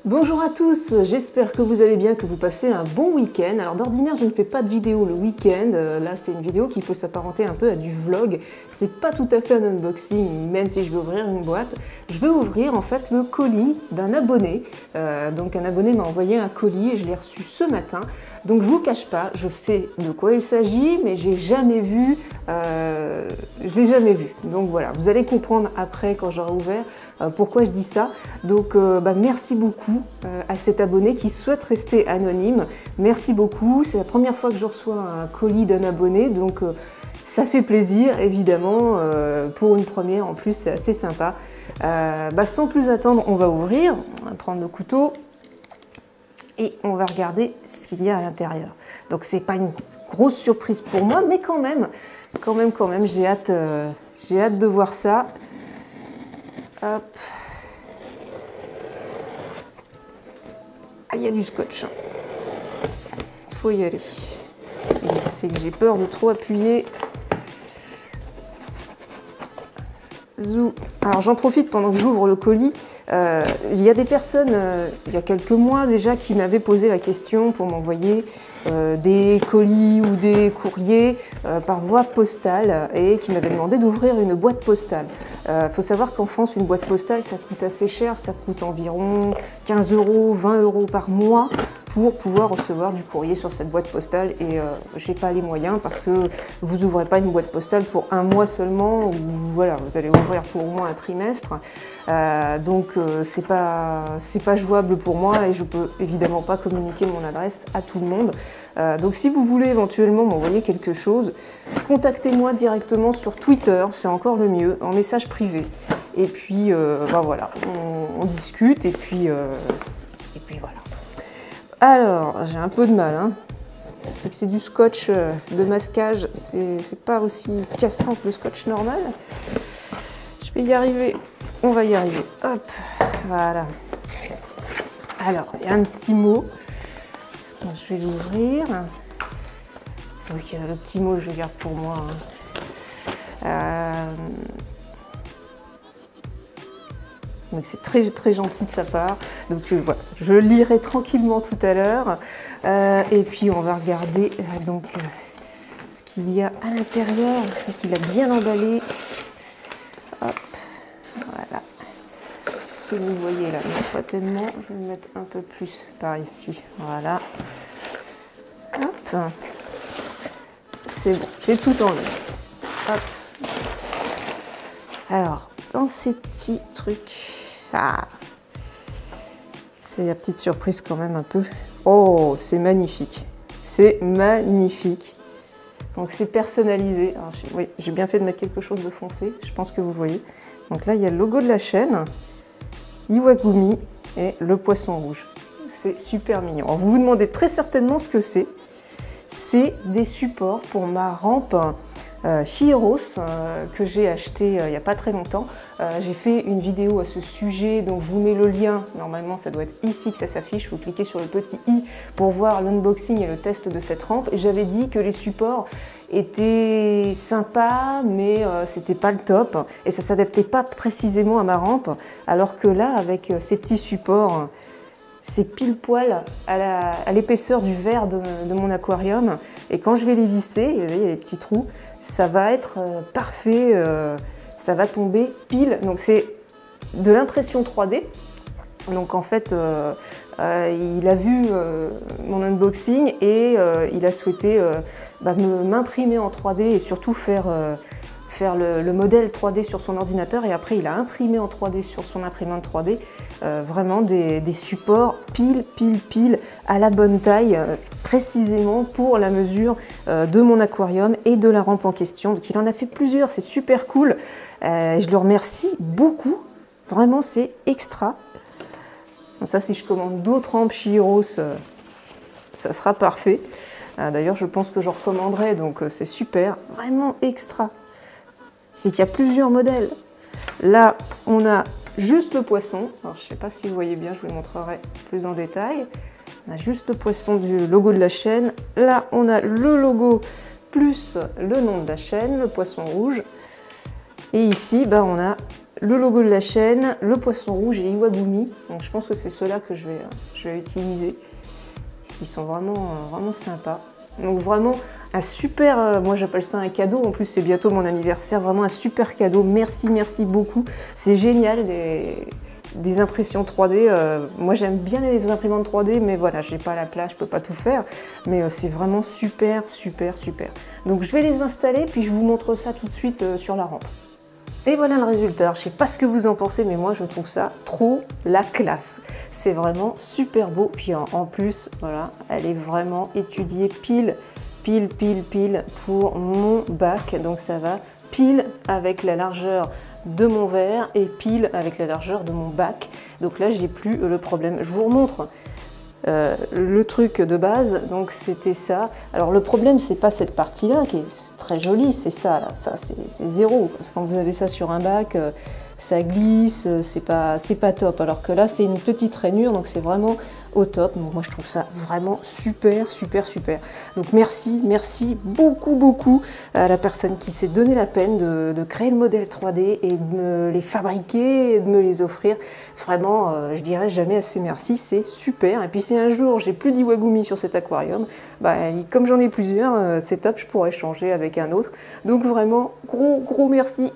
Bonjour à tous, j'espère que vous allez bien, que vous passez un bon week-end. Alors d'ordinaire je ne fais pas de vidéo le week-end, là c'est une vidéo qui peut s'apparenter un peu à du vlog. C'est pas tout à fait un unboxing, même si je vais ouvrir une boîte. Je vais ouvrir en fait le colis d'un abonné. Donc un abonné m'a envoyé un colis et je l'ai reçu ce matin. Donc je vous cache pas, je sais de quoi il s'agit, mais j'ai jamais vu, je l'ai jamais vu. Donc voilà, vous allez comprendre après quand j'aurai ouvert pourquoi je dis ça. Donc merci beaucoup à cet abonné qui souhaite rester anonyme. Merci beaucoup, c'est la première fois que je reçois un colis d'un abonné, donc ça fait plaisir évidemment, pour une première en plus c'est assez sympa. Sans plus attendre, on va ouvrir, on va prendre le couteau et on va regarder ce qu'il y a à l'intérieur. Donc c'est pas une grosse surprise pour moi, mais quand même, j'ai hâte de voir ça. Hop. Ah, il y a du scotch. Faut y aller. C'est que j'ai peur de trop appuyer. Zou. Alors j'en profite pendant que j'ouvre le colis. Il y a des personnes, il y a quelques mois déjà, qui m'avaient posé la question pour m'envoyer des colis ou des courriers par voie postale et qui m'avaient demandé d'ouvrir une boîte postale. Faut savoir qu'en France, une boîte postale, ça coûte assez cher, ça coûte environ 15 €, 20 € par mois pour pouvoir recevoir du courrier sur cette boîte postale et j'ai pas les moyens parce que vous n'ouvrez pas une boîte postale pour un mois seulement ou voilà, vous allez ouvrir pour au moins un trimestre. Donc c'est pas jouable pour moi et je peux évidemment pas communiquer mon adresse à tout le monde. Donc si vous voulez éventuellement m'envoyer quelque chose, contactez-moi directement sur Twitter, c'est encore le mieux, en message privé. Et puis voilà, on discute et puis voilà. Alors, j'ai un peu de mal, hein. C'est que c'est du scotch de masquage, c'est pas aussi cassant que le scotch normal. Je vais y arriver, on va y arriver. Hop, voilà. Alors, il y a un petit mot. Je vais l'ouvrir. Donc, le petit mot, je le garde pour moi. Donc c'est très très gentil de sa part. Donc voilà, je le lirai tranquillement tout à l'heure. Et puis on va regarder ce qu'il y a à l'intérieur, qu'il a bien emballé. Hop, voilà. Ce que vous voyez là, non pas tellement. Je vais le mettre un peu plus par ici. Voilà. Hop. C'est bon, j'ai tout enlevé. Hop. Alors, dans ces petits trucs. Ah, c'est la petite surprise quand même un peu. Oh, c'est magnifique. C'est magnifique. Donc c'est personnalisé. Oui, j'ai bien fait de mettre quelque chose de foncé. Je pense que vous voyez. Donc là, il y a le logo de la chaîne, Iwagumi et le poisson rouge. C'est super mignon. Alors, vous vous demandez très certainement ce que c'est. C'est des supports pour ma rampe Chihiros que j'ai acheté il n'y a pas très longtemps. J'ai fait une vidéo à ce sujet, donc je vous mets le lien. Normalement, ça doit être ici que ça s'affiche. Vous cliquez sur le petit i pour voir l'unboxing et le test de cette rampe. J'avais dit que les supports étaient sympas, mais c'était pas le top et ça s'adaptait pas précisément à ma rampe. Alors que là, avec ces petits supports, c'est pile poil à l'épaisseur du verre de mon aquarium. Et quand je vais les visser, vous voyez, il y a les petits trous, ça va être parfait, ça va tomber pile. Donc c'est de l'impression 3D. Donc en fait, il a vu mon unboxing et il a souhaité m'imprimer en 3D et surtout faire le modèle 3D sur son ordinateur et après il a imprimé en 3D sur son imprimante 3D vraiment des supports pile à la bonne taille, précisément pour la mesure de mon aquarium et de la rampe en question. Donc il en a fait plusieurs, c'est super cool. Je le remercie beaucoup, vraiment c'est extra. Donc ça, si je commande d'autres rampes Chihiros, ça sera parfait. D'ailleurs je pense que j'en recommanderai, donc c'est super, vraiment extra. C'est qu'il y a plusieurs modèles. Là, on a juste le poisson. Alors, je ne sais pas si vous voyez bien, je vous le montrerai plus en détail. On a juste le poisson du logo de la chaîne. Là, on a le logo plus le nom de la chaîne, le poisson rouge. Et ici, on a le logo de la chaîne, le poisson rouge et Iwagumi. Donc je pense que c'est ceux-là que je vais utiliser. Ils sont vraiment sympas. Donc vraiment un super, moi j'appelle ça un cadeau, en plus c'est bientôt mon anniversaire, vraiment un super cadeau, merci beaucoup. C'est génial des impressions 3D, moi j'aime bien les imprimantes 3D, mais voilà, j'ai pas la place, je peux pas tout faire, mais c'est vraiment super. Donc je vais les installer, puis je vous montre ça tout de suite sur la rampe. Et voilà le résultat. Alors, je sais pas ce que vous en pensez, mais moi je trouve ça trop la classe. C'est vraiment super beau. Puis en plus, voilà, elle est vraiment étudiée pile pour mon bac. Donc ça va pile avec la largeur de mon verre et pile avec la largeur de mon bac. Donc là, j'ai plus le problème. Je vous remontre. Le truc de base, donc c'était ça. Alors le problème, c'est pas cette partie-là qui est très jolie, c'est ça, là. Ça c'est zéro, parce que quand vous avez ça sur un bac, ça glisse, c'est pas top. Alors que là, c'est une petite rainure, donc c'est vraiment au top. Donc moi, je trouve ça vraiment super. Donc merci beaucoup à la personne qui s'est donné la peine de créer le modèle 3D et de me les fabriquer et de me les offrir. Vraiment, je dirais jamais assez merci, c'est super. Et puis si un jour j'ai plus d'Iwagumi sur cet aquarium, bah, comme j'en ai plusieurs, c'est top, je pourrais changer avec un autre. Donc vraiment, gros merci